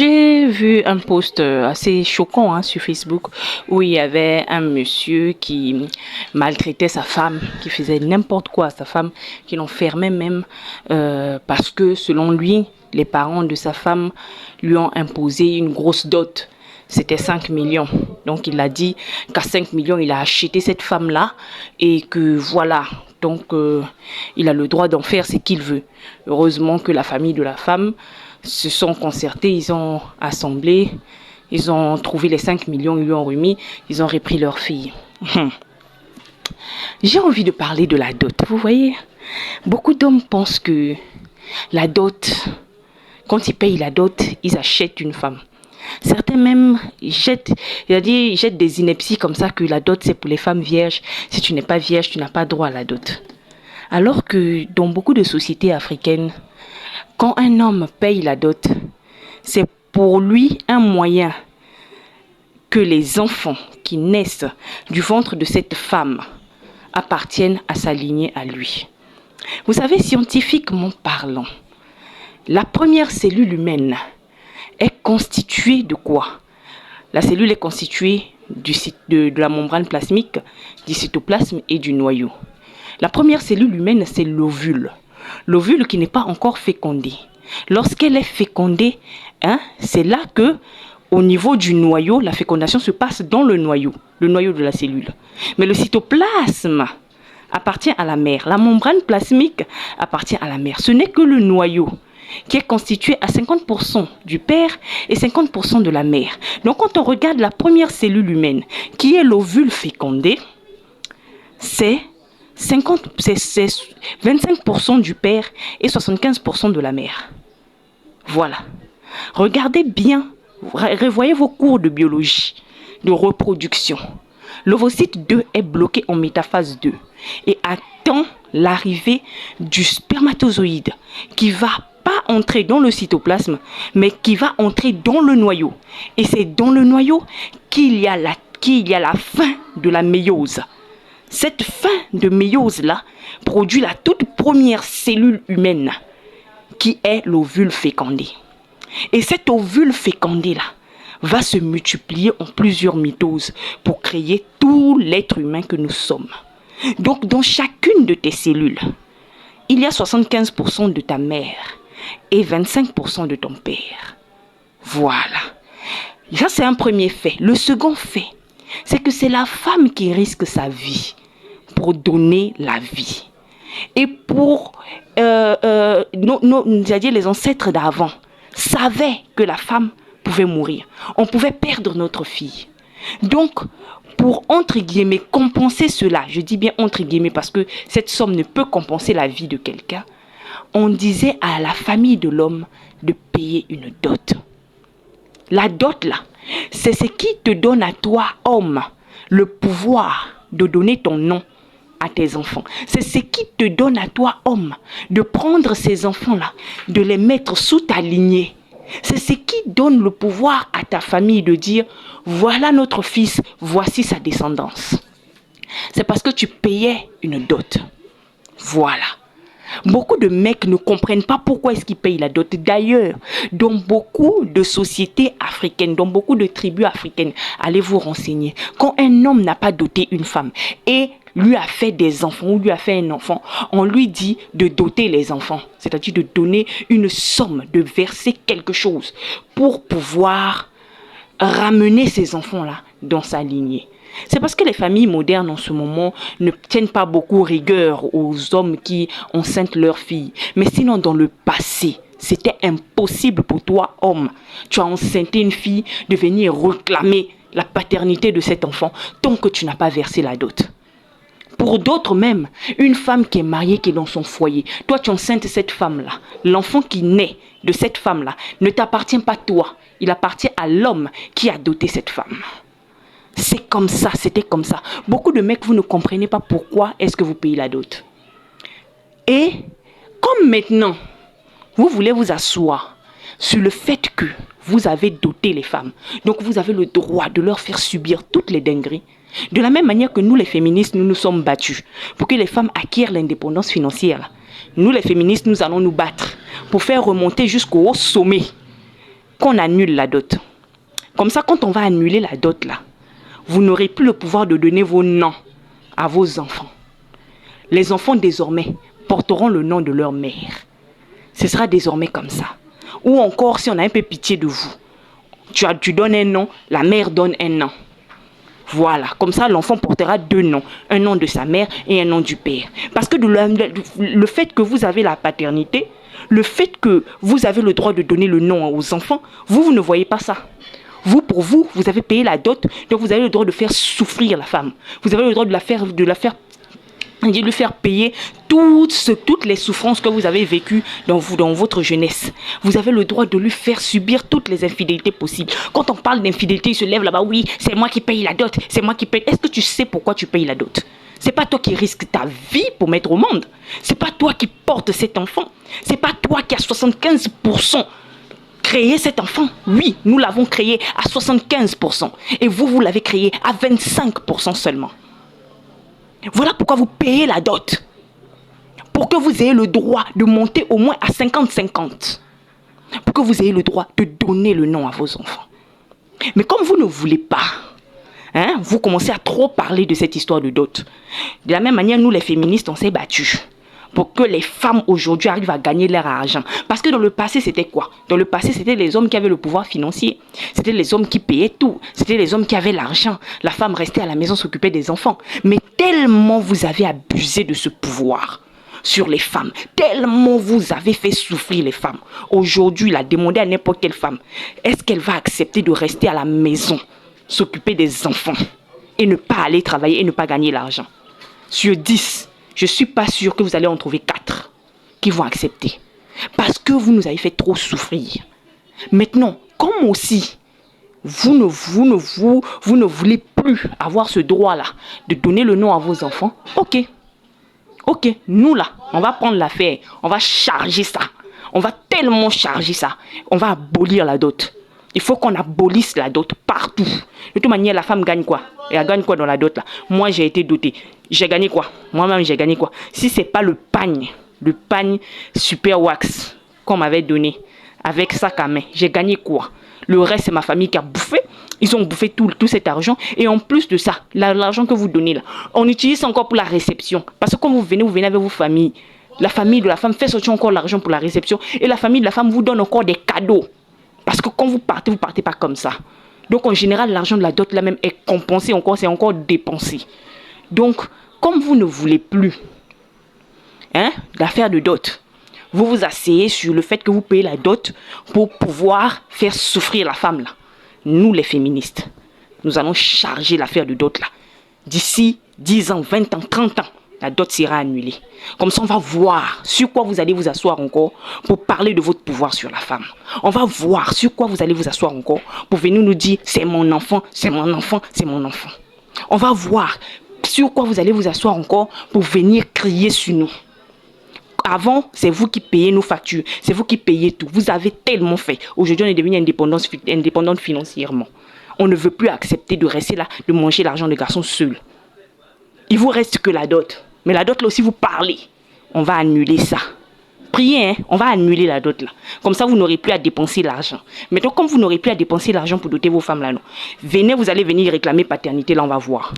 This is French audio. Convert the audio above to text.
J'ai vu un post assez choquant sur Facebook où il y avait un monsieur qui maltraitait sa femme, qui faisait n'importe quoi à sa femme, qui l'enfermait même parce que selon lui, les parents de sa femme lui ont imposé une grosse dot. C'était 5 millions. Donc il a dit qu'à 5 millions, il a acheté cette femme-là et que voilà. Donc il a le droit d'en faire ce qu'il veut. Heureusement que la famille de la femme se sont concertés, ils ont assemblé, ils ont trouvé les 5 millions, ils lui ont remis, ils ont repris leur fille. J'ai envie de parler de la dot. Vous voyez, beaucoup d'hommes pensent que la dot, quand ils payent la dot, ils achètent une femme. Certains même jettent des inepties comme ça que la dot c'est pour les femmes vierges. Si tu n'es pas vierge, tu n'as pas droit à la dot. Alors que dans beaucoup de sociétés africaines, quand un homme paye la dot, c'est pour lui un moyen que les enfants qui naissent du ventre de cette femme appartiennent à sa lignée à lui. Vous savez, scientifiquement parlant, la première cellule humaine est constituée de quoi? La cellule est constituée de la membrane plasmique, du cytoplasme et du noyau. La première cellule humaine, c'est l'ovule. L'ovule qui n'est pas encore fécondé. Lorsqu'elle est fécondée, c'est là que, au niveau du noyau, la fécondation se passe dans le noyau de la cellule. Mais le cytoplasme appartient à la mère. La membrane plasmique appartient à la mère. Ce n'est que le noyau qui est constitué à 50% du père et 50% de la mère. Donc quand on regarde la première cellule humaine, qui est l'ovule fécondé, c'est 25% du père et 75% de la mère. Voilà. Regardez bien, revoyez vos cours de biologie, de reproduction. L'ovocyte 2 est bloqué en métaphase 2 et attend l'arrivée du spermatozoïde qui va pas entrer dans le cytoplasme, mais qui va entrer dans le noyau. Et c'est dans le noyau qu'il y a la fin de la méiose. Cette fin de méiose-là produit la toute première cellule humaine, qui est l'ovule fécondé. Et cet ovule fécondé-là va se multiplier en plusieurs mitoses pour créer tout l'être humain que nous sommes. Donc, dans chacune de tes cellules, il y a 75% de ta mère et 25% de ton père. Voilà. Ça, c'est un premier fait. Le second fait, c'est que c'est la femme qui risque sa vie pour donner la vie. Et pour les ancêtres d'avant savaient que la femme pouvait mourir. On pouvait perdre notre fille. Donc, pour, entre guillemets, compenser cela, je dis bien entre guillemets parce que cette somme ne peut compenser la vie de quelqu'un, on disait à la famille de l'homme de payer une dot. La dot, là, c'est ce qui te donne à toi, homme, le pouvoir de donner ton nom à tes enfants. C'est ce qui te donne à toi, homme, de prendre ces enfants-là, de les mettre sous ta lignée. C'est ce qui donne le pouvoir à ta famille de dire, voilà notre fils, voici sa descendance. C'est parce que tu payais une dot. Voilà. Beaucoup de mecs ne comprennent pas pourquoi est-ce qu'ils payent la dot. D'ailleurs, dans beaucoup de sociétés africaines, dans beaucoup de tribus africaines, allez vous renseigner. Quand un homme n'a pas doté une femme et lui a fait des enfants ou lui a fait un enfant, on lui dit de doter les enfants. C'est-à-dire de donner une somme, de verser quelque chose pour pouvoir ramener ces enfants-là dans sa lignée. C'est parce que les familles modernes en ce moment ne tiennent pas beaucoup rigueur aux hommes qui enceintent leurs filles. Mais sinon, dans le passé, c'était impossible pour toi, homme. Tu as enceinté une fille de venir réclamer la paternité de cet enfant tant que tu n'as pas versé la dot. Pour d'autres même, une femme qui est mariée, qui est dans son foyer, toi tu enceintes cette femme-là. L'enfant qui naît de cette femme-là ne t'appartient pas toi. Il appartient à l'homme qui a doté cette femme. C'est comme ça, c'était comme ça. Beaucoup de mecs, vous ne comprenez pas pourquoi est-ce que vous payez la dot. Et comme maintenant, vous voulez vous asseoir sur le fait que vous avez doté les femmes. Donc vous avez le droit de leur faire subir toutes les dingueries. De la même manière que nous les féministes, nous nous sommes battus pour que les femmes acquièrent l'indépendance financière. Nous les féministes, nous allons nous battre pour faire remonter jusqu'au haut sommet qu'on annule la dot. Comme ça, quand on va annuler la dot là, vous n'aurez plus le pouvoir de donner vos noms à vos enfants. Les enfants désormais porteront le nom de leur mère. Ce sera désormais comme ça. Ou encore, si on a un peu pitié de vous, tu donnes un nom, la mère donne un nom. Voilà, comme ça l'enfant portera 2 noms, un nom de sa mère et un nom du père. Parce que le fait que vous avez la paternité, le fait que vous avez le droit de donner le nom aux enfants, vous ne voyez pas ça. Vous, pour vous, vous avez payé la dot, donc vous avez le droit de faire souffrir la femme. Vous avez le droit de lui faire payer toutes les souffrances que vous avez vécues dans votre jeunesse. Vous avez le droit de lui faire subir toutes les infidélités possibles. Quand on parle d'infidélité, il se lève là-bas, oui, c'est moi qui paye la dot, c'est moi qui paye. Est-ce que tu sais pourquoi tu payes la dot? C'est pas toi qui risques ta vie pour mettre au monde. C'est pas toi qui portes cet enfant. C'est pas toi qui as 75% créé cet enfant. Oui, nous l'avons créé à 75%. Et vous l'avez créé à 25% seulement. Voilà pourquoi vous payez la dot. Pour que vous ayez le droit de monter au moins à 50-50. Pour que vous ayez le droit de donner le nom à vos enfants. Mais comme vous ne voulez pas, vous commencez à trop parler de cette histoire de dot. De la même manière, nous les féministes, on s'est battus pour que les femmes aujourd'hui arrivent à gagner leur argent. Parce que dans le passé, c'était quoi? Dans le passé, c'était les hommes qui avaient le pouvoir financier. C'était les hommes qui payaient tout. C'était les hommes qui avaient l'argent. La femme restait à la maison, s'occupait des enfants. Mais tellement vous avez abusé de ce pouvoir sur les femmes, tellement vous avez fait souffrir les femmes. Aujourd'hui, demandez à n'importe quelle femme, est-ce qu'elle va accepter de rester à la maison, s'occuper des enfants et ne pas aller travailler et ne pas gagner l'argent? Sur 10, je ne suis pas sûre que vous allez en trouver 4 qui vont accepter. Parce que vous nous avez fait trop souffrir. Maintenant, comme aussi, vous ne voulez plus avoir ce droit-là de donner le nom à vos enfants, ok, nous là, on va prendre l'affaire, on va charger ça. On va tellement charger ça. On va abolir la dot. Il faut qu'on abolisse la dot partout. De toute manière, la femme gagne quoi? Et elle gagne quoi dans la dot là? Moi, j'ai été dotée. J'ai gagné quoi? Moi-même, j'ai gagné quoi? Si c'est pas le pagne Super Wax qu'on m'avait donné avec sac à main, j'ai gagné quoi? Le reste, c'est ma famille qui a bouffé. Ils ont bouffé tout cet argent. Et en plus de ça, l'argent que vous donnez là, on utilise encore pour la réception. Parce que quand vous venez avec vos familles. La famille de la femme fait sortir encore l'argent pour la réception. Et la famille de la femme vous donne encore des cadeaux. Parce que quand vous partez pas comme ça. Donc en général, l'argent de la dot là même est compensé encore, c'est encore dépensé. Donc, comme vous ne voulez plus l'affaire de dot, vous vous asseyez sur le fait que vous payez la dot pour pouvoir faire souffrir la femme là. Nous les féministes, nous allons charger l'affaire de dot là. D'ici 10 ans, 20 ans, 30 ans, la dot sera annulée. Comme ça, on va voir sur quoi vous allez vous asseoir encore pour parler de votre pouvoir sur la femme. On va voir sur quoi vous allez vous asseoir encore pour venir nous dire c'est mon enfant, c'est mon enfant, c'est mon enfant. On va voir sur quoi vous allez vous asseoir encore pour venir crier sur nous. Avant, c'est vous qui payez nos factures, c'est vous qui payez tout. Vous avez tellement fait. Aujourd'hui, on est devenu indépendante financièrement. On ne veut plus accepter de rester là, de manger l'argent des garçons seuls. Il vous reste que la dot. Mais la dot là aussi, vous parlez. On va annuler ça. Priez, on va annuler la dot là. Comme ça, vous n'aurez plus à dépenser l'argent. Maintenant, comme vous n'aurez plus à dépenser l'argent pour doter vos femmes là, non. Venez, vous allez venir réclamer paternité, là, on va voir.